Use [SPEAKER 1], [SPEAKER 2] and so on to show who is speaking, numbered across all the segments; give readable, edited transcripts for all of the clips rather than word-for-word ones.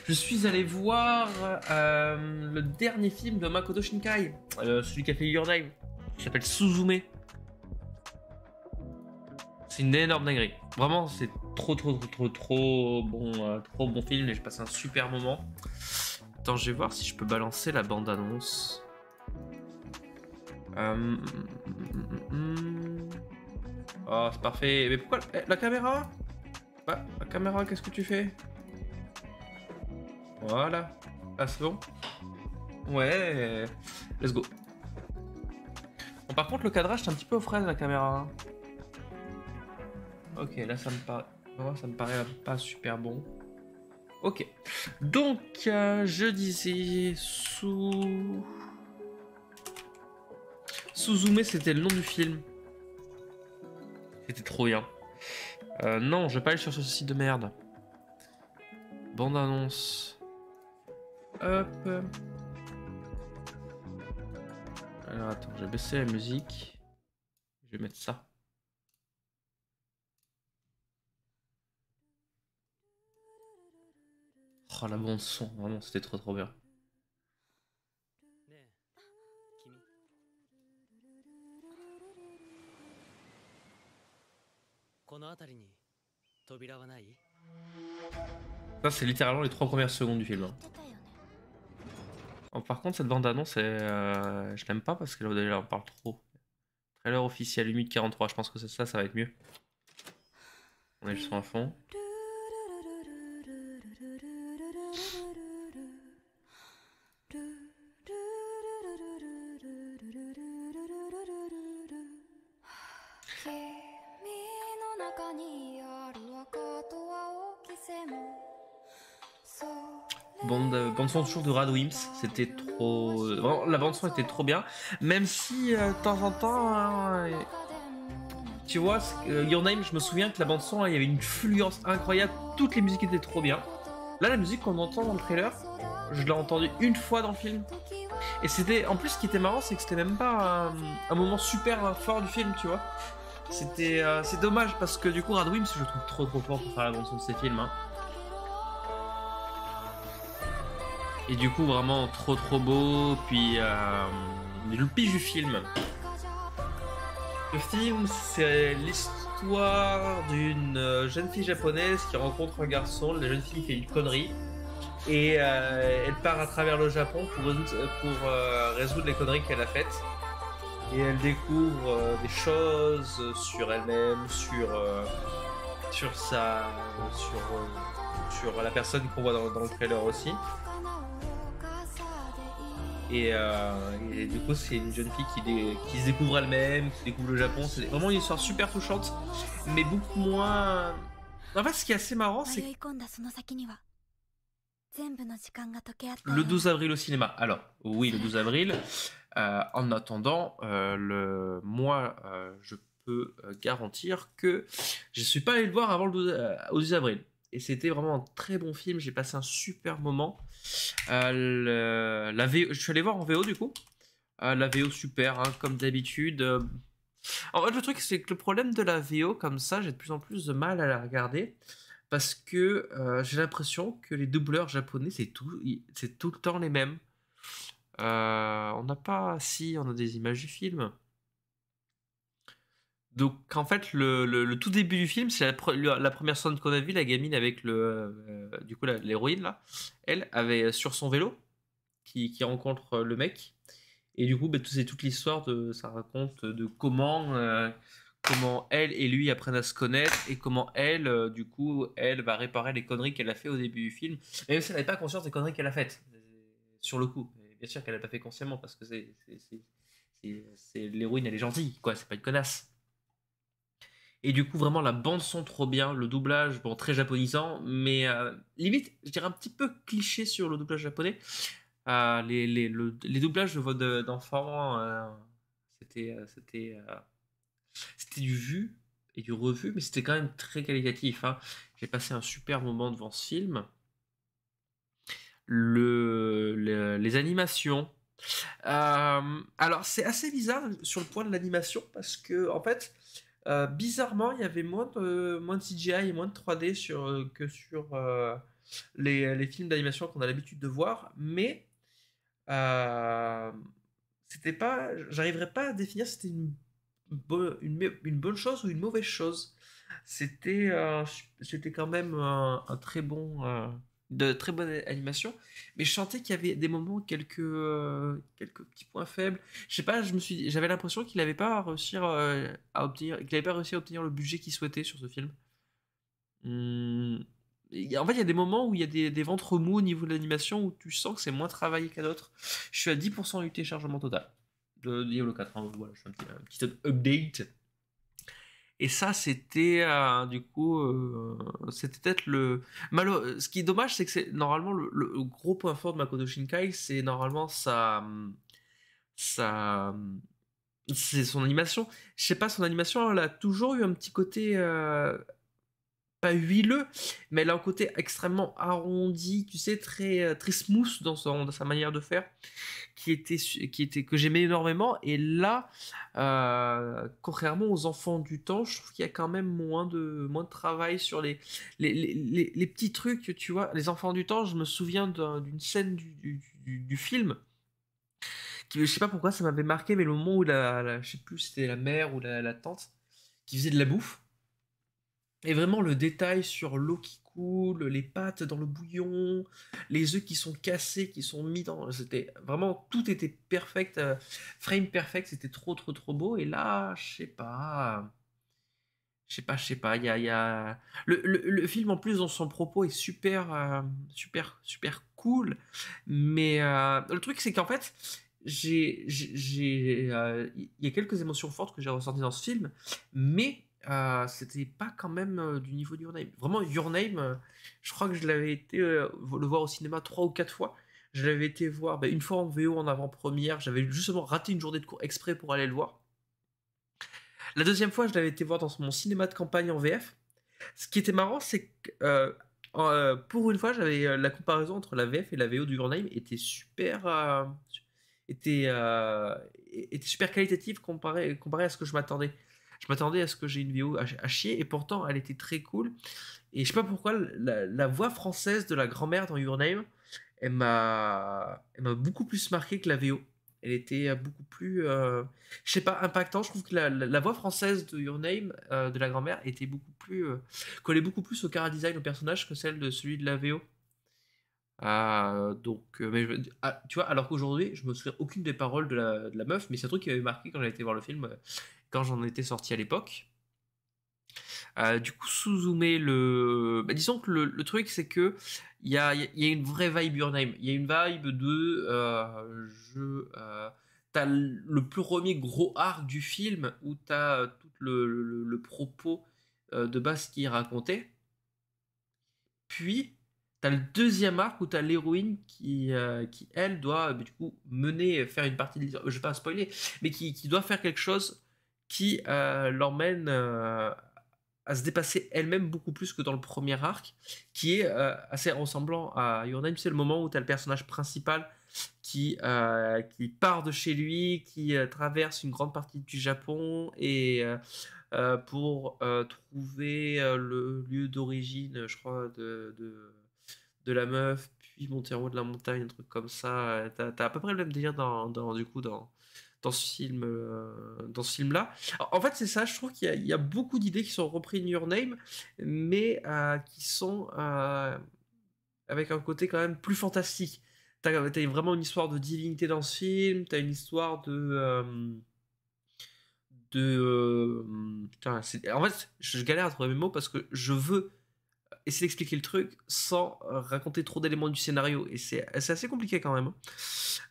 [SPEAKER 1] Je suis allé voir le dernier film de Makoto Shinkai, celui qui a fait Your Name, qui s'appelle Suzume. C'est une énorme dinguerie. Vraiment, c'est trop bon film et j'ai passé un super moment. Attends, je vais voir si je peux balancer la bande-annonce. Oh, c'est parfait. Mais pourquoi la caméra? Bah, la caméra, qu'est-ce que tu fais? Voilà. Ah, c'est bon? Ouais. Let's go. Bon, par contre, le cadrage, c'est un petit peu aux fraises, la caméra. Ok, là, ça me paraît pas super bon. Ok. Donc, je disais... Suzume, c'était le nom du film. C'était trop bien. Non, je vais pas aller sur ce site de merde. Bande annonce. Hop. Alors attends, je vais baisser la musique. Je vais mettre ça. Oh la bande son, vraiment c'était trop bien. Ça c'est littéralement les 3 premières secondes du film. Hein. Oh, par contre cette bande annonce, je l'aime pas parce qu'elle en parle trop. Trailer officiel 1 minute 43, je pense que c'est ça, ça va être mieux. On a le son à fond. Bande son toujours de Radwimps, c'était trop... Vraiment, la bande son était trop bien, même si de temps en temps, tu vois, Your Name, je me souviens que la bande son, il y avait une fluence incroyable, toutes les musiques étaient trop bien. Là, la musique qu'on entend dans le trailer, je l'ai entendue une fois dans le film. Et c'était, en plus, ce qui était marrant, c'est que c'était même pas un moment super fort du film, tu vois. C'est dommage parce que du coup, Radwimps, je le trouve trop fort pour faire la bande son de ces films. Hein. Et du coup, vraiment trop beau. Puis, le pitch du film. Le film, c'est l'histoire d'une jeune fille japonaise qui rencontre un garçon. La jeune fille fait une connerie. Et elle part à travers le Japon pour résoudre les conneries qu'elle a faites. Et elle découvre des choses sur elle-même, sur la personne qu'on voit dans le trailer aussi. Et du coup, c'est une jeune fille qui se découvre elle-même, qui découvre le Japon. C'est vraiment une histoire super touchante, mais beaucoup moins. En fait, ce qui est assez marrant, c'est que le 12 avril au cinéma. Alors, oui, le 12 avril. En attendant, moi, je peux garantir que je ne suis pas allé le voir avant au 12 avril. Et c'était vraiment un très bon film. J'ai passé un super moment. Je suis allé voir en VO du coup. La VO super, hein, comme d'habitude. En fait, le truc, c'est que le problème de la VO, comme ça, j'ai de plus en plus de mal à la regarder. Parce que j'ai l'impression que les doubleurs japonais, c'est tout le temps les mêmes. On n'a pas... Si, on a des images du film. Donc en fait, le tout début du film, c'est la première scène qu'on a vue, la gamine avec du coup l'héroïne là. Elle avait sur son vélo qui rencontre le mec. Et du coup, bah, c'est toute l'histoire ça raconte de comment elle et lui apprennent à se connaître et comment elle, du coup, elle va réparer les conneries qu'elle a fait au début du film. Même si elle n'avait pas conscience des conneries qu'elle a faites sur le coup. Et bien sûr qu'elle n'a pas fait consciemment parce que l'héroïne, elle est gentille, quoi. C'est pas une connasse. Et du coup, vraiment, la bande son trop bien, le doublage, bon, très japonisant, mais limite, je dirais un petit peu cliché sur le doublage japonais. Les doublages de d'enfants, c'était du vu et du revu, mais c'était quand même très qualitatif. Hein. J'ai passé un super moment devant ce film. Les animations. Alors, c'est assez bizarre sur le point de l'animation parce que, en fait, bizarrement, il y avait moins de CGI et moins de 3D les films d'animation qu'on a l'habitude de voir, mais euh, c'était pas, j'arriverais pas à définir si c'était une bonne chose ou une mauvaise chose. C'était quand même un très bon, de très bonne animation, mais je sentais qu'il y avait des moments quelques petits points faibles. Je sais pas, j'avais l'impression qu'il n'avait pas réussi à obtenir, qu'il avait pas réussi à obtenir le budget qu'il souhaitait sur ce film. Hmm. En fait, il y a des moments où il y a des ventres mous au niveau de l'animation où tu sens que c'est moins travaillé qu'à d'autres. Je suis à 10% du téléchargement total de Diablo 4. Hein. Voilà, je fais un petit update. Et ça, c'était du coup, c'était peut-être ce qui est dommage, c'est que c'est normalement le gros point fort de Makoto Shinkai, c'est normalement sa, c'est son animation. Je sais pas, son animation, elle a toujours eu un petit côté pas huileux, mais elle a un côté extrêmement arrondi, tu sais, très smooth dans sa manière de faire, que j'aimais énormément. Et là, contrairement aux Enfants du Temps, je trouve qu'il y a quand même moins de travail sur les petits trucs, tu vois. Les Enfants du Temps, je me souviens d'une scène du film, qui, je sais pas pourquoi ça m'avait marqué, mais le moment où je sais plus si c'était la mère ou la tante, qui faisait de la bouffe. Et vraiment le détail sur l'eau qui coule, les pâtes dans le bouillon, les œufs qui sont cassés, qui sont mis dans... C'était vraiment, tout était perfect, frame perfect, c'était trop beau. Et là, je sais pas, il y a... Le film en plus dans son propos est super cool. Mais le truc c'est qu'en fait, il y a quelques émotions fortes que j'ai ressenties dans ce film, mais c'était pas quand même du niveau de Your Name. Vraiment, Your Name, je crois que je l'avais été le voir au cinéma 3 ou 4 fois. Je l'avais été voir une fois en VO en avant-première. J'avais justement raté une journée de cours exprès pour aller le voir. La deuxième fois, je l'avais été voir dans mon cinéma de campagne en VF. Ce qui était marrant, c'est que pour une fois, j'avais la comparaison entre la VF et la VO du Your Name était, euh, était super qualitative comparé à ce que je m'attendais. Je m'attendais à ce que j'ai une VO à chier, et pourtant elle était très cool. Et je sais pas pourquoi la voix française de la grand-mère dans Your Name, elle m'a beaucoup plus marqué que la VO. Elle était beaucoup plus, je sais pas, impactant. Je trouve que la voix française de Your Name, de la grand-mère, était beaucoup plus, collait beaucoup plus au chara design au personnage que celle de celui de la VO. Tu vois, alors qu'aujourd'hui, je me souviens aucune des paroles de la meuf, mais c'est un truc qui m'avait marqué quand j'avais été voir le film, quand j'en étais sorti à l'époque. Du coup, Suzume, disons que le truc, c'est que il y a une vraie vibe Your Name. Il y a une vibe de t'as le premier gros arc du film où t'as tout le propos de base qui est raconté. Puis, t'as le deuxième arc où t'as l'héroïne qui, elle, doit du coup faire une partie de l'histoire. Je vais pas spoiler, mais qui doit faire quelque chose qui l'emmène à se dépasser elle-même beaucoup plus que dans le premier arc, qui est assez ressemblant à Your Name. C'est le moment où tu as le personnage principal qui part de chez lui, qui traverse une grande partie du Japon et pour trouver le lieu d'origine, je crois, de la meuf, puis monter en haut de la montagne, un truc comme ça. T'as à peu près le même délire du coup, dans ce film-là. En fait, c'est ça, je trouve qu'il y a beaucoup d'idées qui sont reprises in Your Name, mais qui sont avec un côté quand même plus fantastique. T'as vraiment une histoire de divinité dans ce film, t'as une histoire putain, en fait, je galère à trouver mes mots parce que je veux essayer d'expliquer le truc sans raconter trop d'éléments du scénario. Et c'est assez compliqué quand même.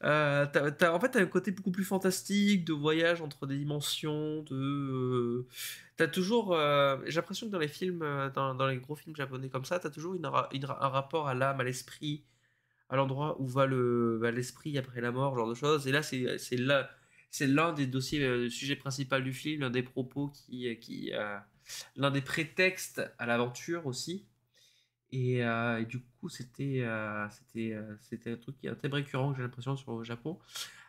[SPEAKER 1] Hein. En fait, t'as un côté beaucoup plus fantastique, de voyage entre des dimensions, t'as toujours... j'ai l'impression que dans les films, dans les gros films japonais comme ça, t'as toujours un rapport à l'âme, à l'esprit, à l'endroit où va l'esprit après la mort, genre de choses. Et là, c'est l'un des dossiers, sujets principaux du film, l'un des propos l'un des prétextes à l'aventure aussi. Et du coup, c'était un truc qui est très récurrent, que j'ai l'impression, sur le Japon.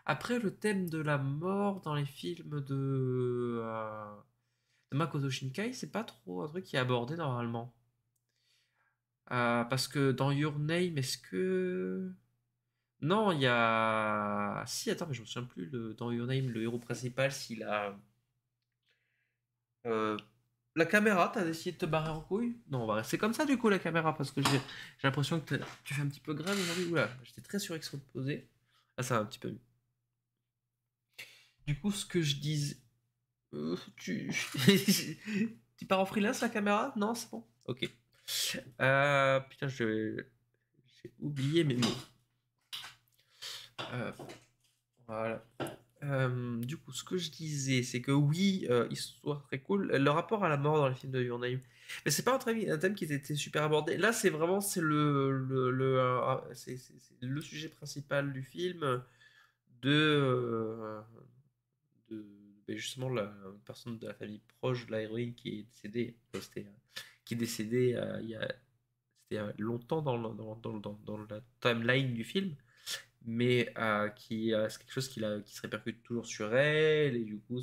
[SPEAKER 1] Après, le thème de la mort dans les films de Makoto Shinkai, c'est pas trop un truc qui est abordé normalement. Parce que dans Your Name, est-ce que... Non, il y a... Si, attends, mais je me souviens plus, dans Your Name, le héros principal, s'il a... euh, La caméra, t'as essayé de te barrer en couille? Non, on va rester comme ça du coup la caméra parce que j'ai l'impression que tu fais un petit peu grave aujourd'hui. Oula, j'étais très surexposé. Ah, ça va un petit peu mieux. Du coup, ce que je disais. Tu. Tu pars en freelance la caméra? Non, c'est bon. Ok. Putain, j'ai oublié mes mots. Voilà. Du coup, ce que je disais, c'est que oui, histoire très cool. Le rapport à la mort dans les films de Your Name. Mais c'est pas un thème qui était super abordé. Là, c'est vraiment c'est le sujet principal du film de, euh, de ben, justement la une personne de la famille proche de la héroïne qui est décédée. Qui est décédée c'était longtemps dans la timeline du film mais c'est quelque chose qui se répercute toujours sur elle, et du coup,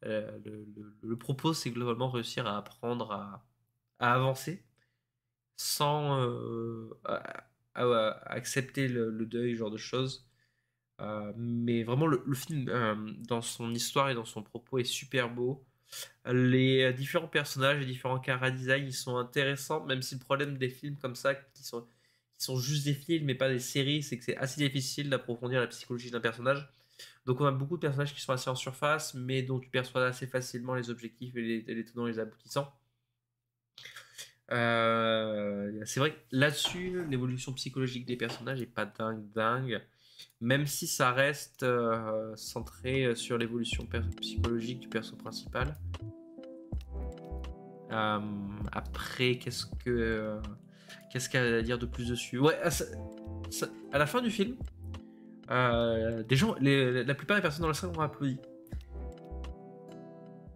[SPEAKER 1] le propos, c'est globalement réussir à apprendre à avancer sans à accepter le deuil, ce genre de choses. Mais vraiment, le film, dans son histoire et dans son propos, est super beau. Les différents personnages, les différents chara design, ils sont intéressants, même si le problème des films comme ça, qui sont juste des films et pas des séries, c'est que c'est assez difficile d'approfondir la psychologie d'un personnage. Donc on a beaucoup de personnages qui sont assez en surface, mais dont tu perçois assez facilement les objectifs et les tenants et les aboutissants. C'est vrai que là-dessus, l'évolution psychologique des personnages est pas dingue, même si ça reste centré sur l'évolution psychologique du perso principal. Euh, Après, qu'est-ce qu'il y a à dire de plus dessus? Ouais, à la fin du film, des gens, la plupart des personnes dans la salle ont applaudi.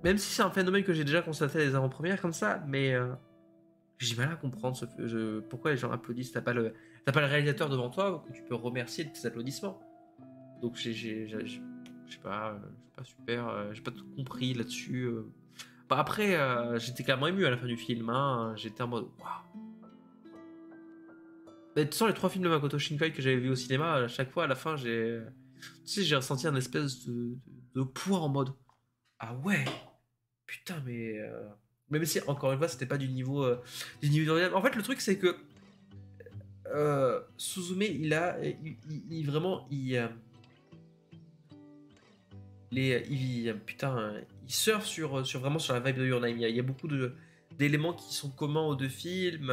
[SPEAKER 1] Même si c'est un phénomène que j'ai déjà constaté à les avant-premières comme ça, mais j'ai du mal à comprendre pourquoi les gens applaudissent. T'as pas le réalisateur devant toi que tu peux remercier de tes applaudissements. Donc je sais pas, super, j'ai pas tout compris là-dessus. Bah après, j'étais clairement ému à la fin du film. Hein. J'étais en mode waouh. De toute façon, les 3 films de Makoto Shinkai que j'avais vu au cinéma, à chaque fois à la fin, j'ai ressenti un espèce de poids en mode ah ouais, putain, mais même si encore une fois, c'était pas du niveau de... En fait, le truc c'est que Suzume, vraiment, putain, il surfe vraiment sur la vibe de Your Name. Il y a beaucoup d'éléments qui sont communs aux deux films.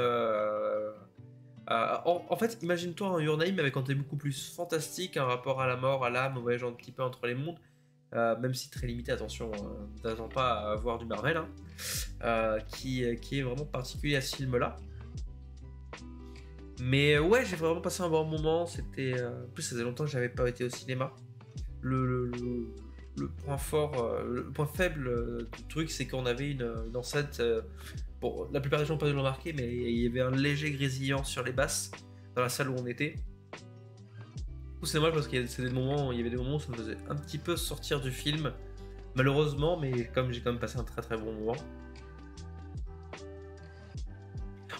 [SPEAKER 1] En fait, imagine-toi un Your Name avec un thème beaucoup plus fantastique, un rapport à la mort, à l'âme, au voyage un petit peu entre les mondes, même si très limité, attention, n'attends pas à voir du Marvel, hein, qui est vraiment particulier à ce film-là. Mais ouais, j'ai vraiment passé un bon moment. En plus, ça faisait longtemps que j'avais pas été au cinéma. Le point fort, le point faible du truc, c'est qu'on avait une enceinte. Bon, la plupart des gens n'ont pas dû le remarquer, mais il y avait un léger grésillant sur les basses dans la salle où on était. Du coup, c'est dommage parce qu'il y avait des moments où ça me faisait un petit peu sortir du film, malheureusement, mais comme j'ai quand même passé un très très bon moment.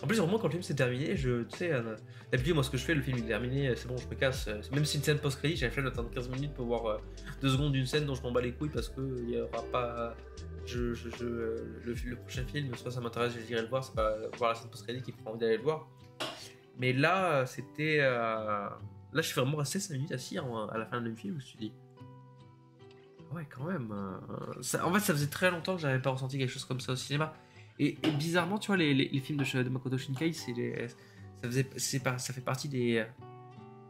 [SPEAKER 1] En plus, vraiment, quand le film s'est terminé, tu sais, d'habitude, moi, ce que je fais, le film est terminé, c'est bon, je me casse. Même si une scène post-crédit, j'avais fait d'attendre 15 minutes pour voir 2 secondes d'une scène dont je m'en bats les couilles parce qu'il n'y aura pas. Le prochain film, soit ça m'intéresse, j'irai le voir, c'est pas voir la scène post-crédit qui prend envie d'aller le voir. Mais là, c'était. Là, je suis vraiment resté 5 minutes assis à la fin du film, je me suis dit. Ouais, quand même. En fait, ça faisait très longtemps que j'avais pas ressenti quelque chose comme ça au cinéma. Et bizarrement, tu vois, les films de Makoto Shinkai, ça fait partie des.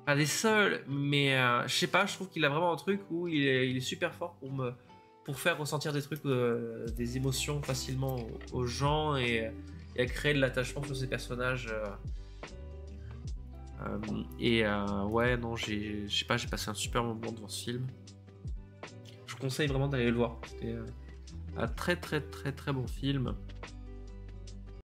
[SPEAKER 1] Pas des seuls, mais je sais pas, je trouve qu'il a vraiment un truc où il est super fort pour faire ressentir des trucs, des émotions facilement aux gens et à créer de l'attachement sur ces personnages. Ouais, non, je sais pas, j'ai passé un super moment devant ce film. Je conseille vraiment d'aller le voir. C'était un très très très très bon film.